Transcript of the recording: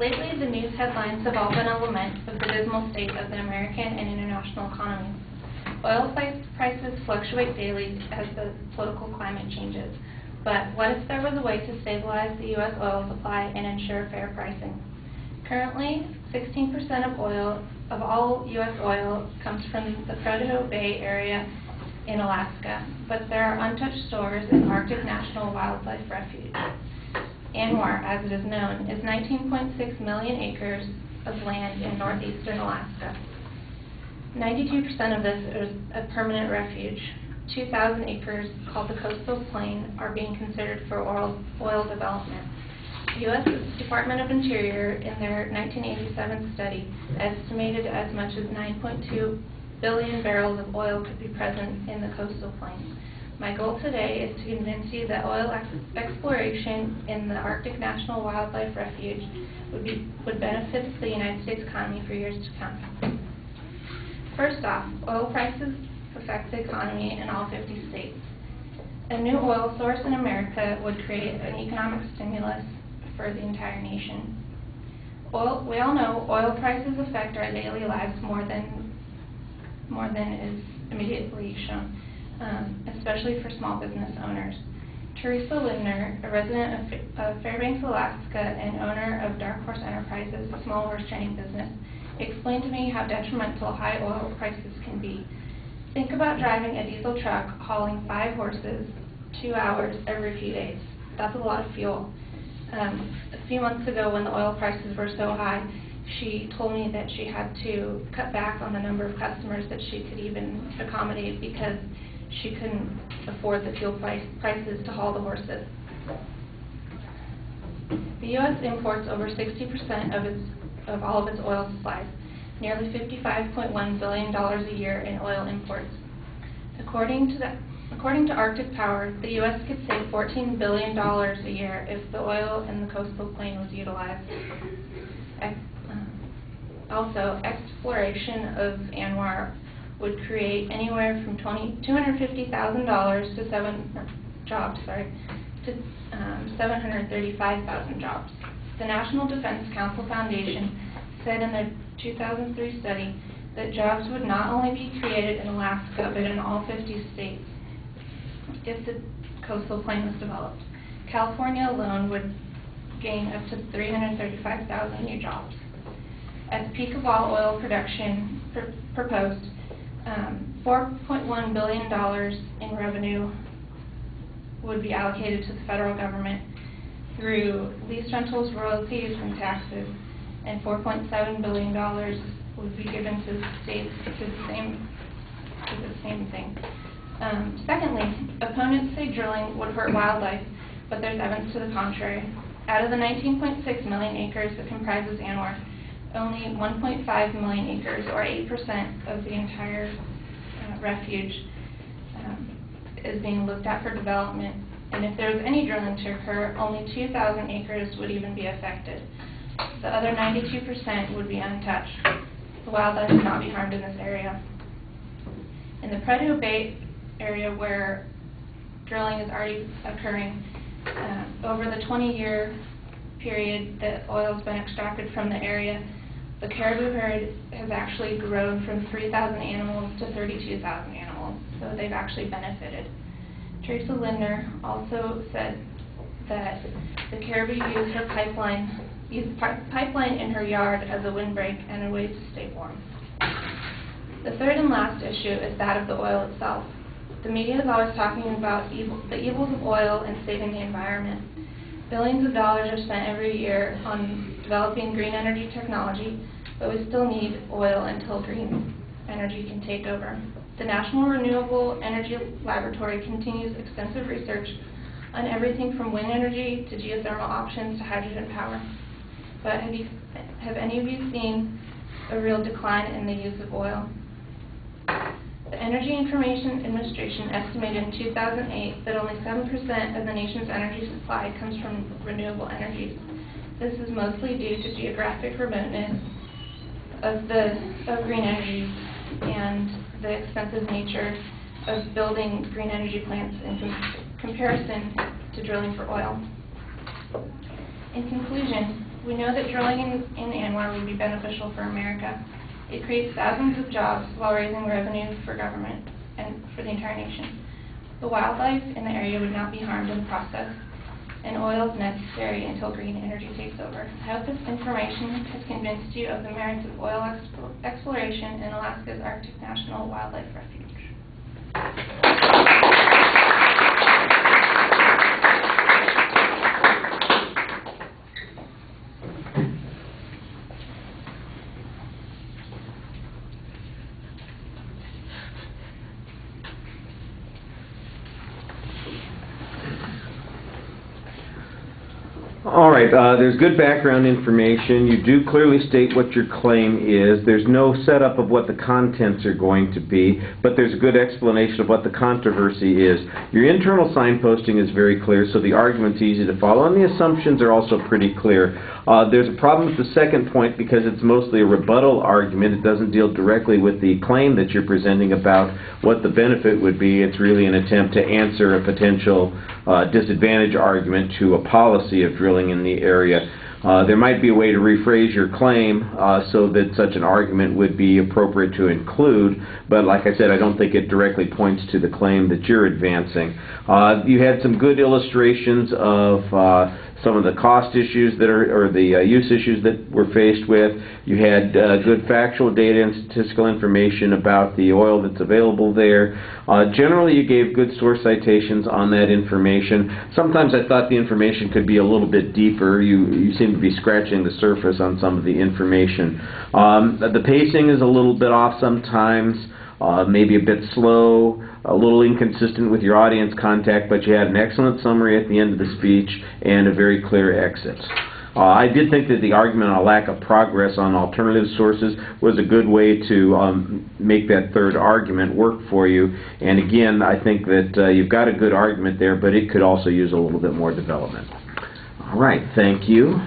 Lately, the news headlines have all been a lament of the dismal state of the American and international economy. Oil prices fluctuate daily as the political climate changes. But what if there was a way to stabilize the U.S. oil supply and ensure fair pricing? Currently, 16% of all U.S. oil comes from the Prudhoe Bay area in Alaska, but there are untouched stores in Arctic National Wildlife Refuge. ANWR, as it is known, is 19.6 million acres of land in northeastern Alaska. 92% of this is a permanent refuge. 2,000 acres, called the coastal plain, are being considered for oil development. The U.S. Department of Interior, in their 1987 study, estimated as much as 9.2 billion barrels of oil could be present in the coastal plain. My goal today is to convince you that oil exploration in the Arctic National Wildlife Refuge would benefit the United States economy for years to come. First off, oil prices affect the economy in all 50 states. A new oil source in America would create an economic stimulus for the entire nation. We all know oil prices affect our daily lives more than is immediately shown, especially for small business owners. Teresa Lindner, a resident of Fairbanks, Alaska, and owner of Dark Horse Enterprises, a small horse training business, explained to me how detrimental high oil prices can be. Think about driving a diesel truck hauling 5 horses, 2 hours every few days. That's a lot of fuel. A few months ago, when the oil prices were so high, she told me that she had to cut back on the number of customers that she could even accommodate because she couldn't afford the fuel prices to haul the horses. The U.S. imports over 60% of all of its oil supplies, nearly $55.1 billion a year in oil imports. According to Arctic Power, the U.S. could save $14 billion a year if the oil in the coastal plain was utilized. Also, exploration of ANWR would create anywhere from $250,000 to 735,000 jobs. The National Defense Council Foundation said in their 2003 study that jobs would not only be created in Alaska, but in all 50 states if the coastal plain was developed. California alone would gain up to 335,000 new jobs. At the peak of all oil production proposed, $4.1 billion in revenue would be allocated to the federal government through lease rentals, royalties, and taxes, and $4.7 billion would be given to the states to the same thing. Secondly, opponents say drilling would hurt wildlife, but there's evidence to the contrary. Out of the 19.6 million acres that comprises ANWR, only 1.5 million acres, or 8% of the entire refuge, is being looked at for development. And if there was any drilling to occur, only 2,000 acres would even be affected. The other 92% would be untouched. The wildlife would not be harmed in this area. In the Prudhoe Bay area, where drilling is already occurring, over the 20-year period that oil has been extracted from the area, the caribou herd has actually grown from 3,000 animals to 32,000 animals, so they've actually benefited. Teresa Lindner also said that the caribou use pipeline in her yard as a windbreak and a way to stay warm. The third and last issue is that of the oil itself. The media is always talking about the evils of oil and saving the environment. Billions of dollars are spent every year on developing green energy technology, but we still need oil until green energy can take over. The National Renewable Energy Laboratory continues extensive research on everything from wind energy to geothermal options to hydrogen power. But have any of you seen a real decline in the use of oil? The Energy Information Administration estimated in 2008 that only 7% of the nation's energy supply comes from renewable energies. This is mostly due to geographic remoteness of green energies and the expensive nature of building green energy plants in comparison to drilling for oil. In conclusion, We know that drilling in ANWR would be beneficial for America. It creates thousands of jobs while raising revenue for government and for the entire nation. The wildlife in the area would not be harmed in the process, and oil is necessary until green energy takes over. I hope this information has convinced you of the merits of oil exploration in Alaska's Arctic National Wildlife Refuge. All right, there's good background information. You do clearly state what your claim is. There's no setup of what the contents are going to be, but there's a good explanation of what the controversy is. Your internal signposting is very clear, so the argument's easy to follow, and the assumptions are also pretty clear. There's a problem with the second point because it's mostly a rebuttal argument. It doesn't deal directly with the claim that you're presenting about what the benefit would be. It's really an attempt to answer a potential disadvantage argument to a policy of drilling in the area. There might be a way to rephrase your claim so that such an argument would be appropriate to include, but like I said, I don't think it directly points to the claim that you're advancing. You had some good illustrations of some of the cost issues that are, or the use issues that we're faced with. You had good factual data and statistical information about the oil that's available there. Generally, you gave good source citations on that information. Sometimes I thought the information could be a little bit deeper. You seem to be scratching the surface on some of the information. The pacing is a little bit off sometimes. Maybe a bit slow, a little inconsistent with your audience contact, but you had an excellent summary at the end of the speech and a very clear exit. I did think that the argument on a lack of progress on alternative sources was a good way to make that third argument work for you. And again, I think that you've got a good argument there, but it could also use a little bit more development. All right, thank you.